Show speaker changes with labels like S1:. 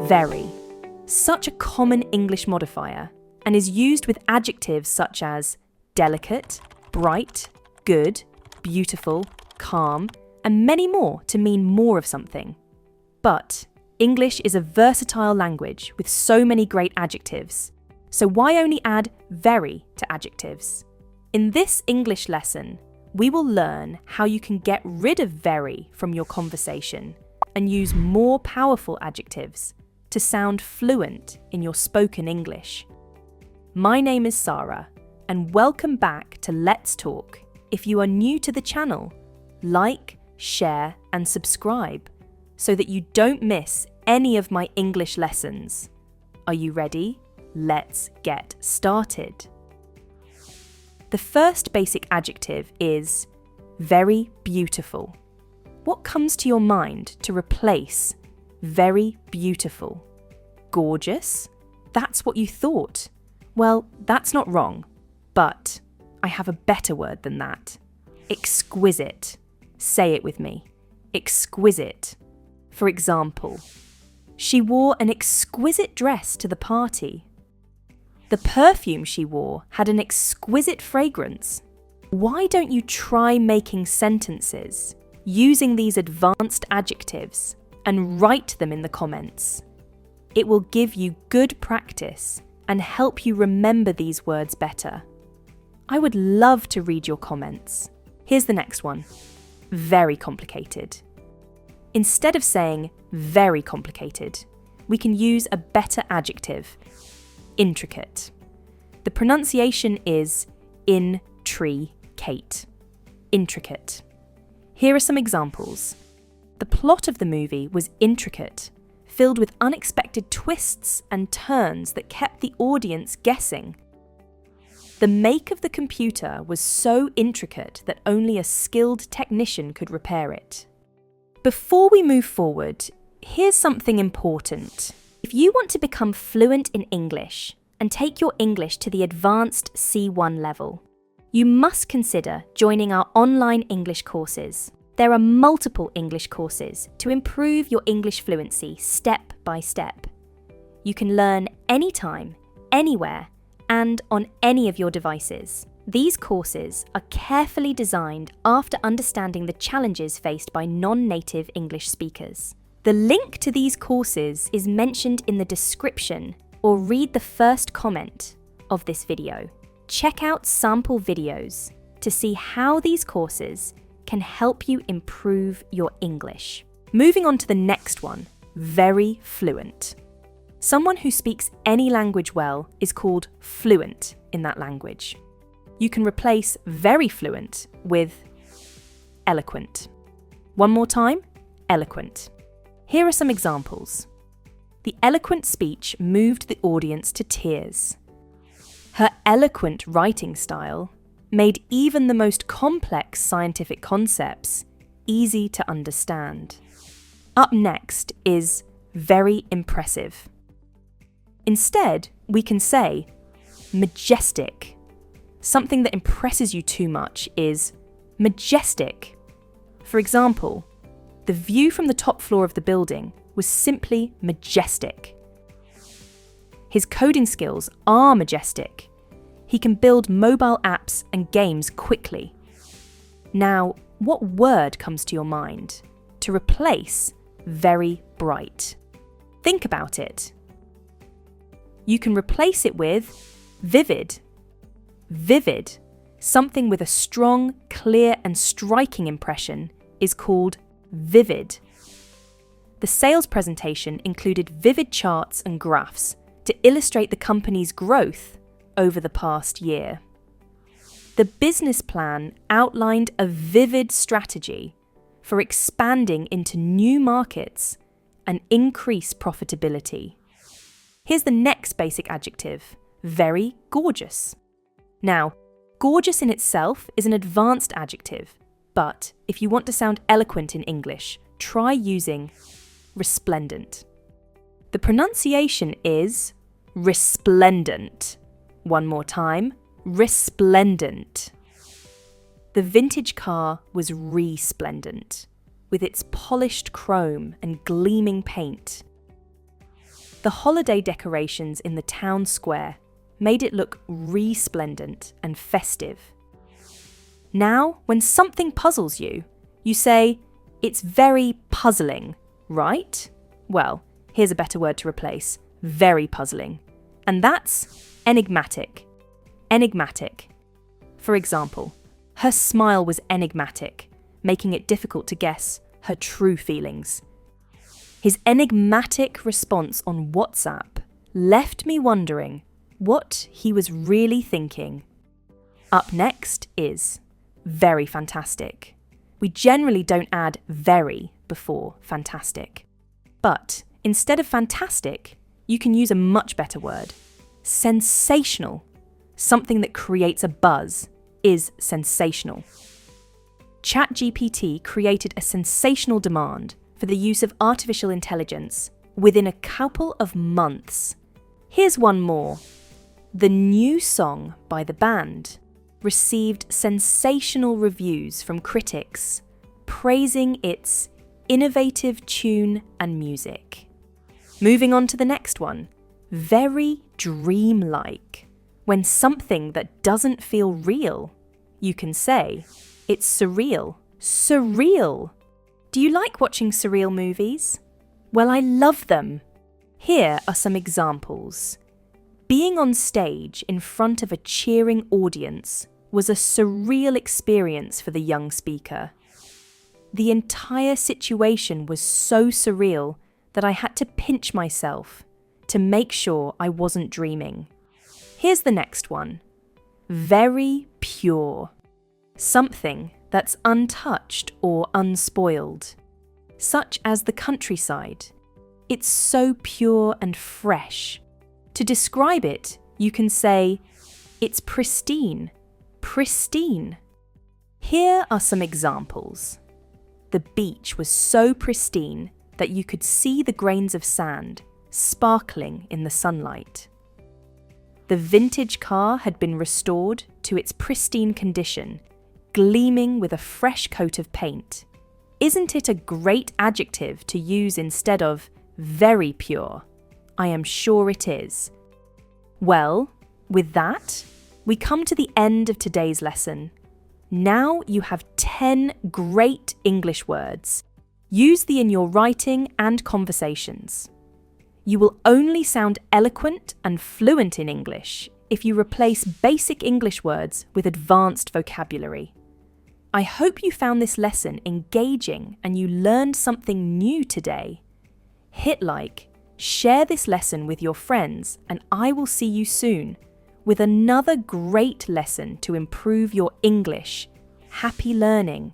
S1: Very. Such a common English modifier, and is used with adjectives such as delicate, bright, good, beautiful, calm, and many more to mean more of something. But English is a versatile language with so many great adjectives, so why only add very to adjectives? In this English lesson, we will learn how you can get rid of very from your conversation and use more powerful adjectives to sound fluent in your spoken English. My name is Sarah, and welcome back to Let's Talk. If you are new to the channel, like, share, and subscribe so that you don't miss any of my English lessons. Are you ready? Let's get started. The first basic adjective is very beautiful. What comes to your mind to replace very beautiful? Gorgeous? That's what you thought. Well, that's not wrong, but I have a better word than that. Exquisite. Say it with me. Exquisite. For example, she wore an exquisite dress to the party. The perfume she wore had an exquisite fragrance. Why don't you try making sentences using these advanced adjectives and write them in the comments? It will give you good practice and help you remember these words better. I would love to read your comments. Here's the next one. Very complicated. Instead of saying very complicated, we can use a better adjective, intricate. The pronunciation is in-truh-kuht, intricate. Here are some examples. The plot of the movie was intricate, filled with unexpected twists and turns that kept the audience guessing. The make of the computer was so intricate that only a skilled technician could repair it. Before we move forward, here's something important. If you want to become fluent in English and take your English to the advanced C1 level, you must consider joining our online English courses. There are multiple English courses to improve your English fluency step by step. You can learn anytime, anywhere, and on any of your devices. These courses are carefully designed after understanding the challenges faced by non-native English speakers. The link to these courses is mentioned in the description or read the first comment of this video. Check out sample videos to see how these courses can help you improve your English. Moving on to the next one, very fluent. Someone who speaks any language well is called fluent in that language. You can replace very fluent with eloquent. One more time, eloquent. Here are some examples. The eloquent speech moved the audience to tears. Her eloquent writing style made even the most complex scientific concepts easy to understand. Up next is very impressive. Instead, we can say majestic. Something that impresses you too much is majestic. For example, the view from the top floor of the building was simply majestic. His coding skills are majestic. He can build mobile apps and games quickly. Now, what word comes to your mind to replace very bright? Think about it. You can replace it with vivid. Vivid, something with a strong, clear, and striking impression, is called vivid. The sales presentation included vivid charts and graphs to illustrate the company's growth over the past year. The business plan outlined a vivid strategy for expanding into new markets and increase profitability. Here's the next basic adjective, very gorgeous. Now, gorgeous in itself is an advanced adjective, but if you want to sound eloquent in English, try using resplendent. The pronunciation is resplendent. One more time, resplendent. The vintage car was resplendent, with its polished chrome and gleaming paint. The holiday decorations in the town square made it look resplendent and festive. Now, when something puzzles you, you say, "It's very puzzling," right? Well, here's a better word to replace, very puzzling. And that's enigmatic. Enigmatic. For example, her smile was enigmatic, making it difficult to guess her true feelings. His enigmatic response on WhatsApp left me wondering what he was really thinking. Up next is very fantastic. We generally don't add very before fantastic. But instead of fantastic, you can use a much better word. Sensational. Something that creates a buzz is sensational. ChatGPT created a sensational demand for the use of artificial intelligence within a couple of months. Here's one more. The new song by the band received sensational reviews from critics, praising its innovative tune and music. Moving on to the next one. Very dreamlike. When something that doesn't feel real, you can say, "It's surreal." Surreal. Do you like watching surreal movies? Well, I love them. Here are some examples. Being on stage in front of a cheering audience was a surreal experience for the young speaker. The entire situation was so surreal that I had to pinch myself to make sure I wasn't dreaming. Here's the next one. Very pure. Something that's untouched or unspoiled, such as the countryside. It's so pure and fresh. To describe it, you can say, "It's pristine." Pristine. Here are some examples. The beach was so pristine that you could see the grains of sand sparkling in the sunlight. The vintage car had been restored to its pristine condition, gleaming with a fresh coat of paint. Isn't it a great adjective to use instead of very pure? I am sure it is. Well, with that, we come to the end of today's lesson. Now you have 10 great English words. Use them in your writing and conversations. You will only sound eloquent and fluent in English if you replace basic English words with advanced vocabulary. I hope you found this lesson engaging and you learned something new today. Hit like, share this lesson with your friends, and I will see you soon with another great lesson to improve your English. Happy learning!